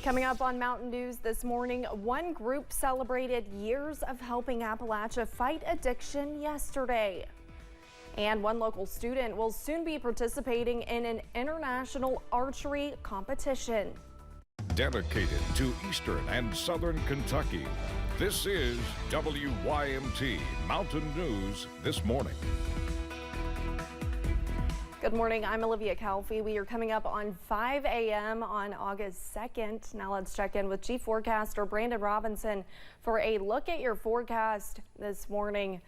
Coming up on Mountain News this morning, one group celebrated years of helping Appalachia fight addiction yesterday. And one local student will soon be participating in an international archery competition. Dedicated to Eastern and Southern Kentucky, this is WYMT Mountain News this morning. Good morning, I'm Olivia Calfee. We are coming up on 5 a.m. on August 2nd. Now let's check in with Chief Forecaster Brandon Robinson for a look at your forecast this morning.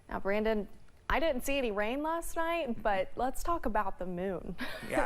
Now, Brandon, I didn't see any rain last night, but let's talk about the moon. Yeah,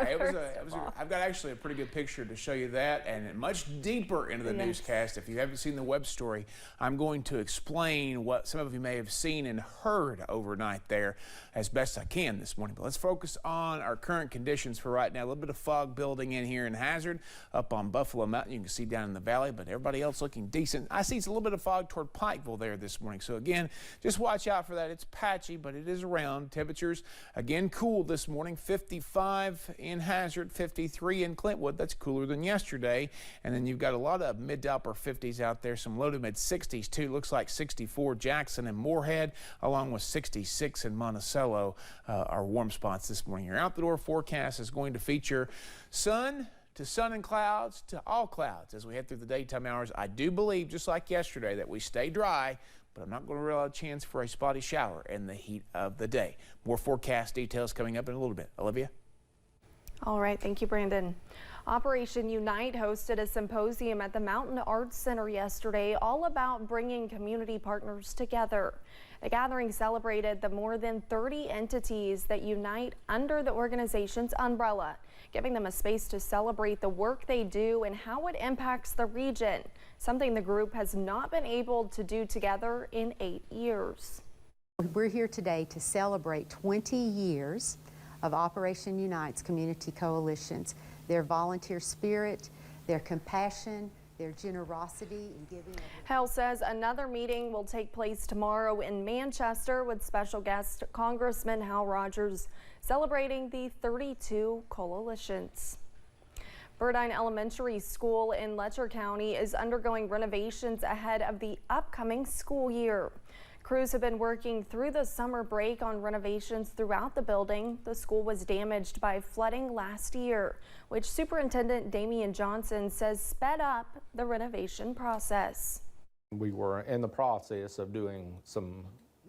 I've got actually a pretty good picture to show you that, and much deeper into the newscast. If you haven't seen the web story, I'm going to explain what some of you may have seen and heard overnight there as best I can this morning. But let's focus on our current conditions for right now. A little bit of fog building in here in Hazard, up on Buffalo Mountain. You can see down in the valley, but everybody else looking decent. I see it's a little bit of fog toward Pikeville there this morning. So again, just watch out for that. It's patchy, but it is around. Temperatures again cool this morning. 55 in Hazard, 53 in Clintwood. That's cooler than yesterday. And then you've got a lot of mid to upper 50s out there, some low to mid 60s too. Looks like 64 Jackson and Moorhead, along with 66 in Monticello are warm spots this morning. Your out-the-door forecast is going to feature sun and clouds to all clouds as we head through the daytime hours. I do believe, just like yesterday, that we stay dry, but I'm not going to rule out a chance for a spotty shower in the heat of the day. More forecast details coming up in a little bit. Olivia? All right, thank you, Brandon. Operation Unite hosted a symposium at the Mountain Arts Center yesterday, all about bringing community partners together. The gathering celebrated the more than 30 entities that unite under the organization's umbrella, giving them a space to celebrate the work they do and how it impacts the region, something the group has not been able to do together in 8 years. We're here today to celebrate 20 years of Operation Unite's community coalitions, their volunteer spirit, their compassion, their generosity in giving. Hale says another meeting will take place tomorrow in Manchester with special guest Congressman Hal Rogers, celebrating the 32 coalitions. Burdine Elementary School in Letcher County is undergoing renovations ahead of the upcoming school year. Crews have been working through the summer break on renovations throughout the building. The school was damaged by flooding last year, which Superintendent Damian Johnson says sped up the renovation process. We were in the process of doing some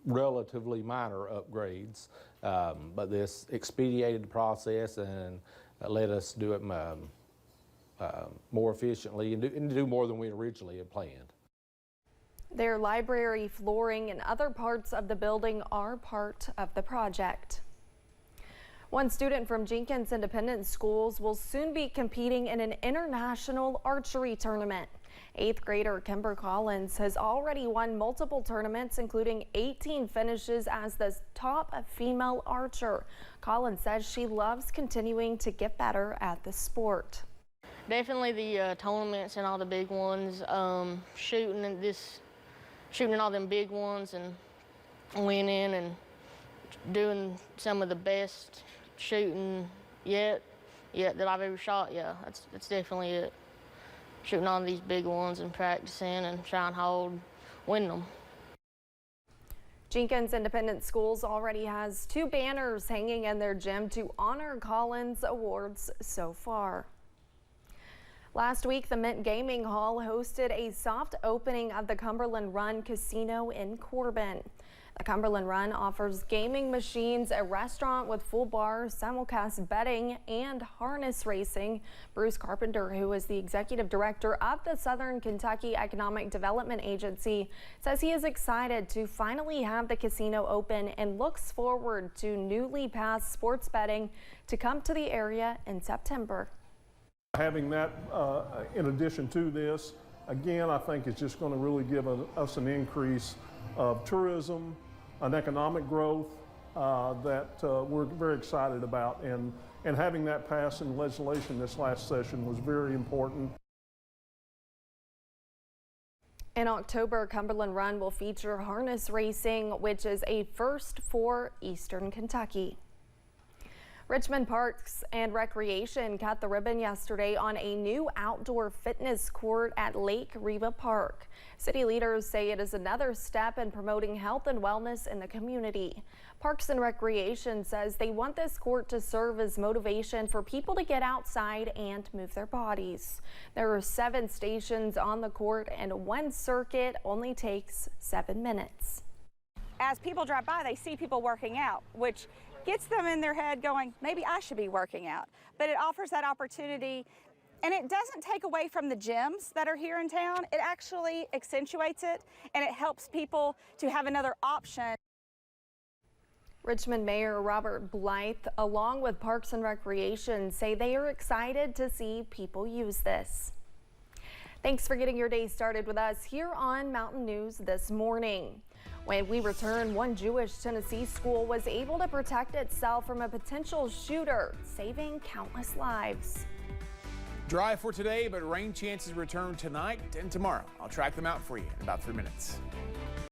relatively minor upgrades, but this expedited the process and let us do it more efficiently and do more than we originally had planned. Their library, flooring, and other parts of the building are part of the project. One student from Jenkins Independent Schools will soon be competing in an international archery tournament. 8th grader Kimber Collins has already won multiple tournaments, including 18 finishes as the top female archer. Collins says she loves continuing to get better at the sport. Definitely the tournaments and all the big ones, shooting all them big ones and winning and doing some of the best shooting yet that I've ever shot. Yeah, that's definitely it. Shooting all these big ones and practicing and trying hard, win them. Jenkins Independent Schools already has 2 banners hanging in their gym to honor Collins awards so far. Last week, the Mint Gaming Hall hosted a soft opening of the Cumberland Run Casino in Corbin. The Cumberland Run offers gaming machines, a restaurant with full bar, simulcast betting, and harness racing. Bruce Carpenter, who is the executive director of the Southern Kentucky Economic Development Agency, says he is excited to finally have the casino open and looks forward to newly passed sports betting to come to the area in September. Having that in addition to this, again, I think it's just going to really give us an increase of tourism, an economic growth that we're very excited about. And having that pass in legislation this last session was very important. In October, Cumberland Run will feature harness racing, which is a first for Eastern Kentucky. Richmond Parks and Recreation cut the ribbon yesterday on a new outdoor fitness court at Lake Riva Park. City leaders say it is another step in promoting health and wellness in the community. Parks and Recreation says they want this court to serve as motivation for people to get outside and move their bodies. There are 7 stations on the court and one circuit only takes 7 minutes. As people drive by, they see people working out, which gets them in their head going, maybe I should be working out. But it offers that opportunity, and it doesn't take away from the gyms that are here in town. It actually accentuates it, and it helps people to have another option. Richmond Mayor Robert Blythe, along with Parks and Recreation, say they are excited to see people use this. Thanks for getting your day started with us here on Mountain News this morning. When we return, one Jewish Tennessee school was able to protect itself from a potential shooter, saving countless lives. Dry for today, but rain chances return tonight and tomorrow. I'll track them out for you in about 3 minutes.